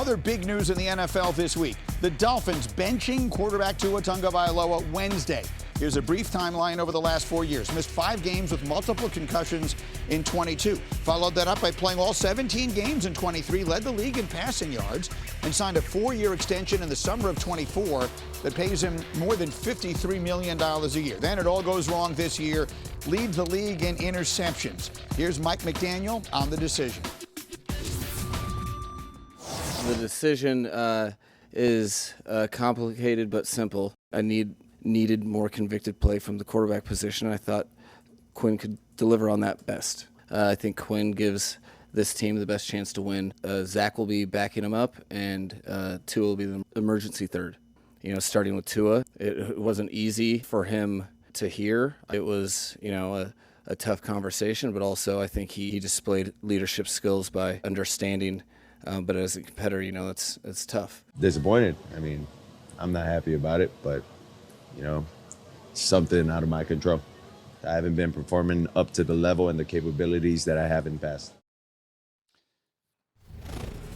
Other big news in the NFL this week. The Dolphins benching quarterback Tua Tagovailoa Wednesday. Here's a brief timeline over the last 4 years. Missed 5 games with multiple concussions in 22. Followed that up by playing all 17 games in 23, led the league in passing yards, and signed a 4-year extension in the summer of 24 that pays him more than $53 million a year. Then it all goes wrong this year, leads the league in interceptions. Here's Mike McDaniel on the decision. The decision is complicated but simple. I needed more convicted play from the quarterback position. I thought Quinn could deliver on that best. I think Quinn gives this team the best chance to win. Zach will be backing him up, and Tua will be the emergency third. You know, starting with Tua, it wasn't easy for him to hear. It was, a tough conversation, but also I think he displayed leadership skills by understanding. But as a competitor, it's tough. Disappointed. I mean, I'm not happy about it, but, something out of my control. I haven't been performing up to the level and the capabilities that I have in the past.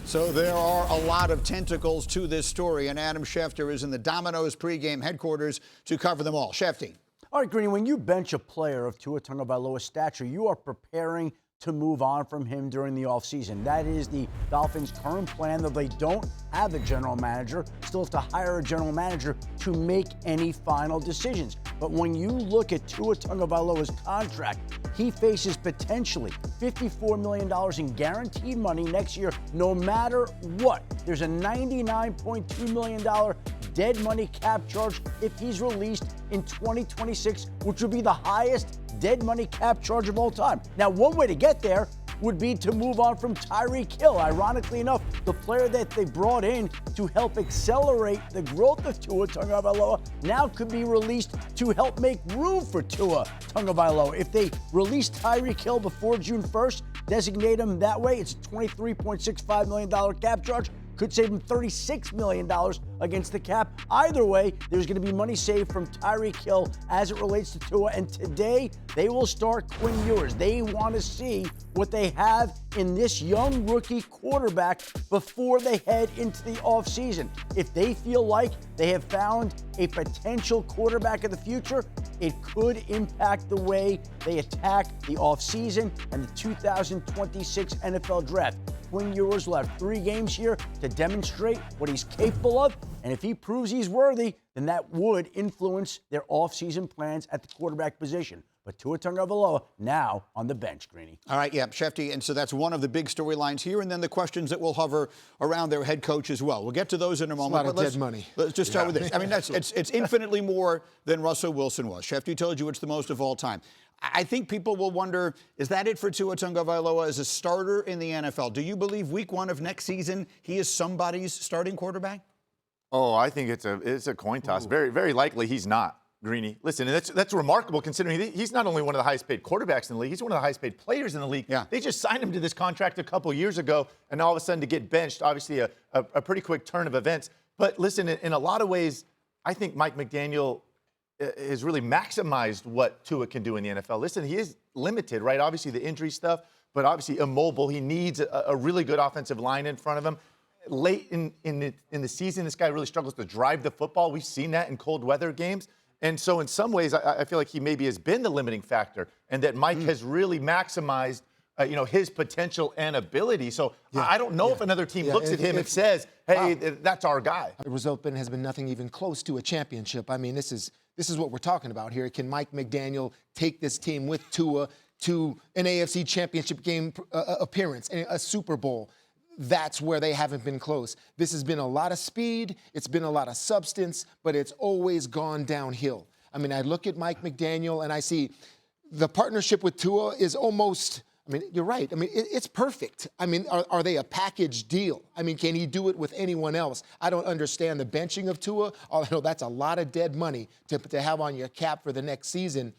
So there are a lot of tentacles to this story, and Adam Schefter is in the Domino's pregame headquarters to cover them all. Schefter. All right, Greeny, when you bench a player of Tua Tagovailoa's stature, you are preparing to move on from him during the offseason. That is the Dolphins' current plan, though they don't have a general manager, still have to hire a general manager to make any final decisions. But when you look at Tua Tagovailoa's contract, he faces potentially $54 million in guaranteed money next year, no matter what. There's a $99.2 million dead money cap charge if he's released in 2026, which would be the highest dead money cap charge of all time. Now, one way to get there would be to move on from Tyreek Hill. Ironically enough, the player that they brought in to help accelerate the growth of Tua Tagovailoa now could be released to help make room for Tua Tagovailoa. If they release Tyreek Hill before June 1st, designate him that way, it's a $23.65 million cap charge. Could save him $36 million against the cap. Either way, there's going to be money saved from Tyreek Hill as it relates to Tua. And today, they will start Quinn Ewers. They want to see what they have in this young rookie quarterback before they head into the offseason. If they feel like they have found a potential quarterback of the future, it could impact the way they attack the offseason and the 2026 NFL Draft. Quinn Ewers will have 3 games here to demonstrate what he's capable of, and if he proves he's worthy, then that would influence their offseason plans at the quarterback position. But Tua Tagovailoa now on the bench, Greeny. All right, yeah, Schefter, and so that's one of the big storylines here, and then the questions that will hover around their head coach as well. We'll get to those in a moment. It's a lot of dead money. Let's just start with this. I mean, it's infinitely more than Russell Wilson was. Schefter told you it's the most of all time. I think people will wonder, is that it for Tua Tagovailoa as a starter in the NFL? Do you believe week 1 of next season he is somebody's starting quarterback? Oh, I think it's a coin toss. Very, very likely he's not, Greeny. Listen, and that's remarkable considering he's not only one of the highest paid quarterbacks in the league, he's one of the highest paid players in the league. Yeah. They just signed him to this contract a couple years ago, and all of a sudden to get benched, obviously a pretty quick turn of events. But listen, in a lot of ways, I think Mike McDaniel has really maximized what Tua can do in the NFL. Listen, he is limited, right? Obviously the injury stuff, but obviously immobile. He needs a really good offensive line in front of him. Late in the season, this guy really struggles to drive the football. We've seen that in cold weather games. And so in some ways, I feel like he maybe has been the limiting factor, and that Mike has really maximized his potential and ability. So I don't know if another team looks at him and says, hey, that's our guy. The result has been nothing even close to a championship. I mean, this is what we're talking about here. Can Mike McDaniel take this team with Tua to an AFC championship game appearance, a Super Bowl? That's where they haven't been close. This has been a lot of speed. It's been a lot of substance, but it's always gone downhill. I mean, I look at Mike McDaniel and I see the partnership with Tua is almost, I mean, you're right. I mean, it's perfect. I mean, are they a package deal? I mean, can he do it with anyone else? I don't understand the benching of Tua. Although that's a lot of dead money to have on your cap for the next season.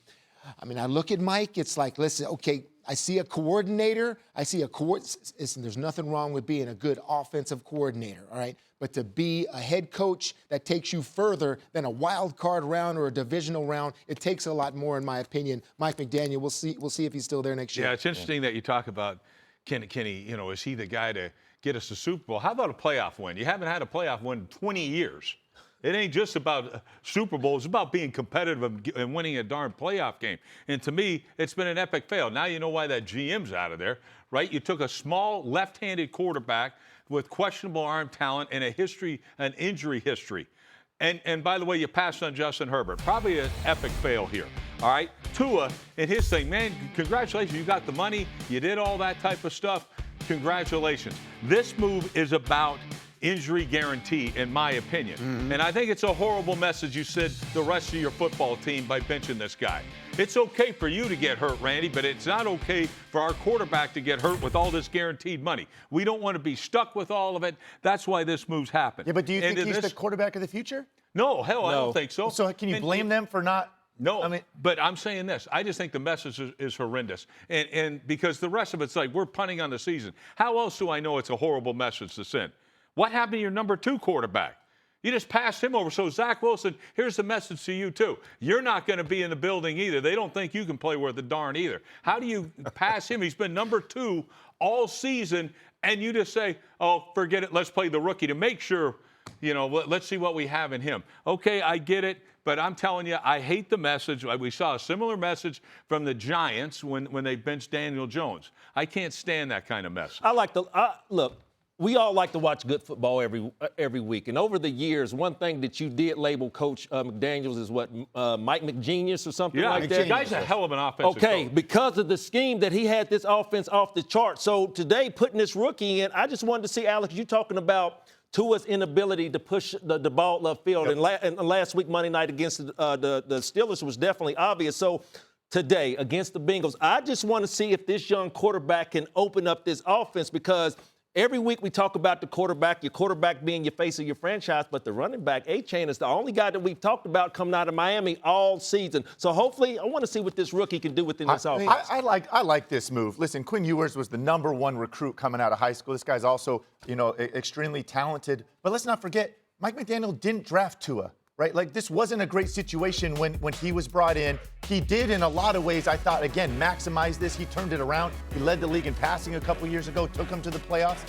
I mean, I look at Mike, it's like, listen, okay, I see a coordinator. Listen, there's nothing wrong with being a good offensive coordinator, all right? But to be a head coach that takes you further than a wild card round or a divisional round, it takes a lot more, in my opinion. Mike McDaniel, we'll see if he's still there next year. Yeah, it's interesting that you talk about can he, is he the guy to get us a Super Bowl. How about a playoff win? You haven't had a playoff win in 20 years. It ain't just about Super Bowl. It's about being competitive and winning a darn playoff game. And to me, it's been an epic fail. Now you know why that GM's out of there, right? You took a small left-handed quarterback with questionable arm talent and an injury history. And by the way, you passed on Justin Herbert. Probably an epic fail here. All right? Tua and his thing, man, congratulations. You got the money. You did all that type of stuff. Congratulations. This move is about injury guarantee, in my opinion. Mm-hmm. And I think it's a horrible message you send the rest of your football team by benching this guy. It's okay for you to get hurt, Randy, but it's not okay for our quarterback to get hurt with all this guaranteed money. We don't want to be stuck with all of it. That's why this move's happened. Yeah, but do you think he's the quarterback of the future? No, hell, I don't think so. So can you blame them for not? No, but I'm saying this. I just think the message is horrendous. And because the rest of it's like we're punting on the season. How else do I know it's a horrible message to send? What happened to your number 2 quarterback? You just passed him over. So, Zach Wilson, here's the message to you, too. You're not going to be in the building either. They don't think you can play worth a darn either. How do you pass him? He's been number 2 all season, and you just say, oh, forget it. Let's play the rookie to make sure, let's see what we have in him. Okay, I get it. But I'm telling you, I hate the message. We saw a similar message from the Giants when they benched Daniel Jones. I can't stand that kind of message. Look. We all like to watch good football every week. And over the years, one thing that you did label Coach McDaniels is what, Mike McGenius or something like that? Yeah, the guy's a hell of an offensive coach. Because of the scheme that he had this offense off the chart. So today, putting this rookie in, I just wanted to see, Alex, you talking about Tua's inability to push the ball left field. Yep. And last week, Monday night against the Steelers was definitely obvious. So today, against the Bengals, I just want to see if this young quarterback can open up this offense because – every week we talk about the quarterback, your quarterback being your face of your franchise, but the running back, A-Chain, is the only guy that we've talked about coming out of Miami all season. So hopefully, I want to see what this rookie can do within this offense. I like this move. Listen, Quinn Ewers was the number 1 recruit coming out of high school. This guy's also, extremely talented. But let's not forget, Mike McDaniel didn't draft Tua. Right? Like, this wasn't a great situation when he was brought in. He did, in a lot of ways, I thought, again, maximize this. He turned it around. He led the league in passing a couple years ago, took him to the playoffs.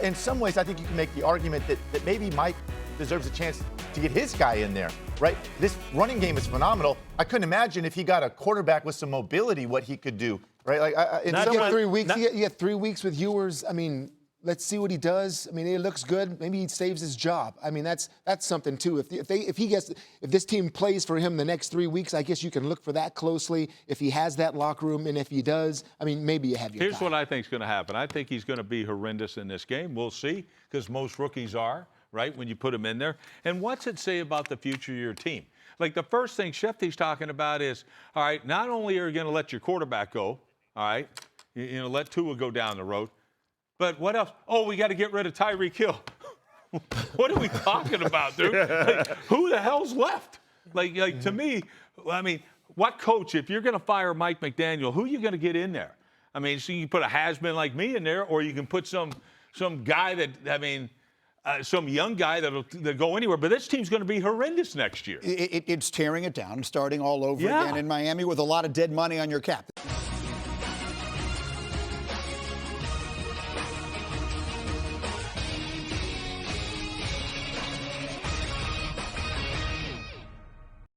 In some ways, I think you can make the argument that maybe Mike deserves a chance to get his guy in there, right? This running game is phenomenal. I couldn't imagine if he got a quarterback with some mobility what he could do, right? Like, in some way, 3 weeks. You get 3 weeks with Ewers. I mean, let's see what he does. I mean, it looks good. Maybe he saves his job. I mean, that's something too. If this team plays for him the next 3 weeks, I guess you can look for that closely. If he has that locker room, and if he does, I mean, maybe you have your Here's guy. what I think is going to happen. I think he's going to be horrendous in this game. We'll see, because most rookies are, right, when you put him in there. And what's it say about the future of your team? Like, the first thing Shefty's talking about is, all right, not only are you going to let your quarterback go, all right, let Tua go down the road, but what else? Oh, we got to get rid of Tyreek Hill. What are we talking about, dude? Like, who the hell's left? Like to me, I mean, what coach, if you're going to fire Mike McDaniel, who are you going to get in there? I mean, so you can put a has-been like me in there, or you can put some guy that, some young guy that'll go anywhere. But this team's going to be horrendous next year. It's tearing it down, starting all over again in Miami with a lot of dead money on your cap.